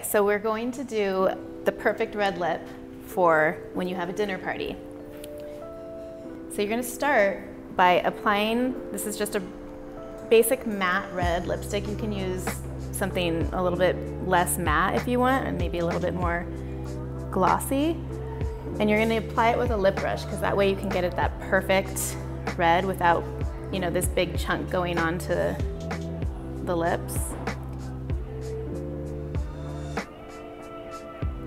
so we're going to do the perfect red lip for when you have a dinner party. So you're gonna start by applying, this is just a basic matte red lipstick. You can use something a little bit less matte if you want, and maybe a little bit more glossy. And you're gonna apply it with a lip brush, because that way you can get it that perfect red without, you know, this big chunk going onto the lips.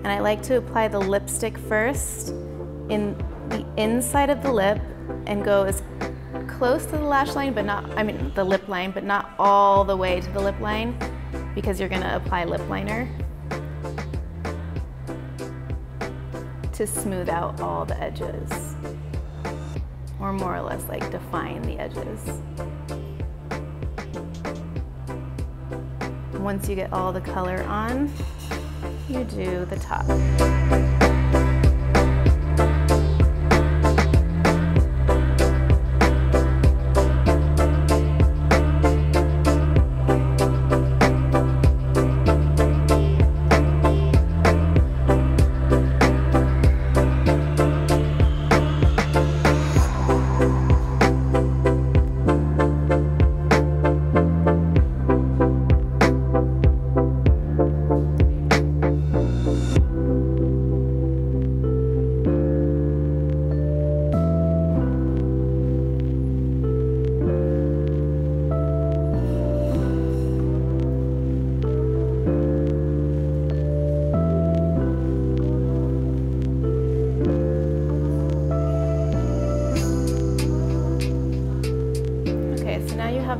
And I like to apply the lipstick first in the inside of the lip and go as close to the lash line, but not, I mean the lip line, but not all the way to the lip line, because you're gonna apply lip liner to smooth out all the edges, or more or less like define the edges. Once you get all the color on, you do the top.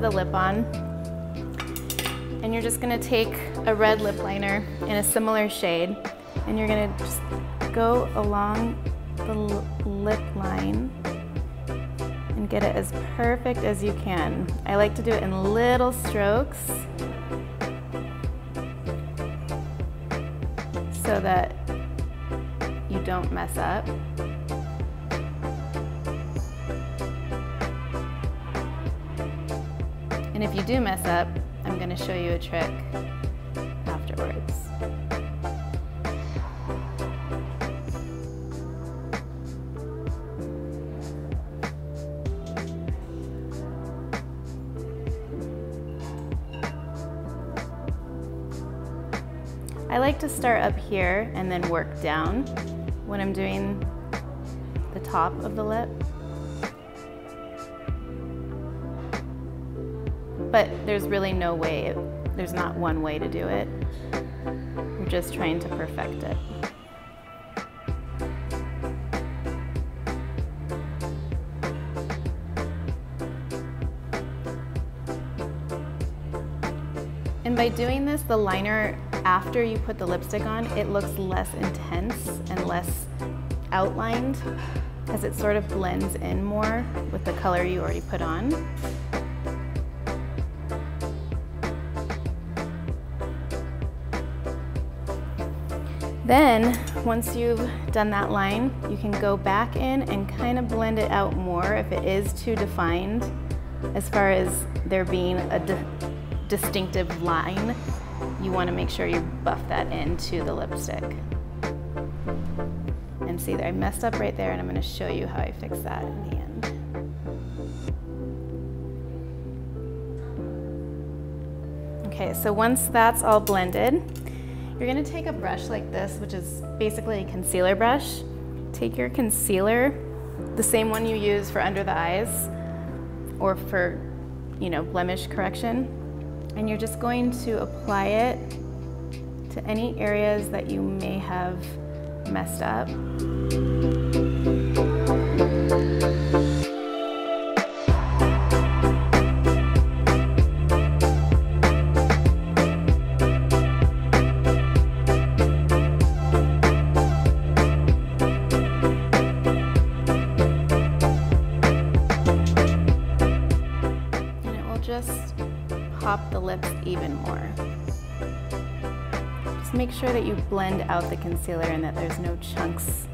The lip on, and you're just going to take a red lip liner in a similar shade, and you're going to just go along the lip line and get it as perfect as you can. I like to do it in little strokes so that you don't mess up. And if you do mess up, I'm going to show you a trick afterwards. I like to start up here and then work down when I'm doing the top of the lip. But there's really no way, there's not one way to do it. You're just trying to perfect it. And by doing this, the liner, after you put the lipstick on, it looks less intense and less outlined, because it sort of blends in more with the color you already put on. Then, once you've done that line, you can go back in and kind of blend it out more if it is too defined, as far as there being a distinctive line. You want to make sure you buff that into the lipstick. And see, I messed up right there, and I'm going to show you how I fix that in the end. Okay, so once that's all blended, you're gonna take a brush like this, which is basically a concealer brush. Take your concealer, the same one you use for under the eyes or for, you know, blemish correction, and you're just going to apply it to any areas that you may have messed up. Just pop the lips even more. Just make sure that you blend out the concealer and that there's no chunks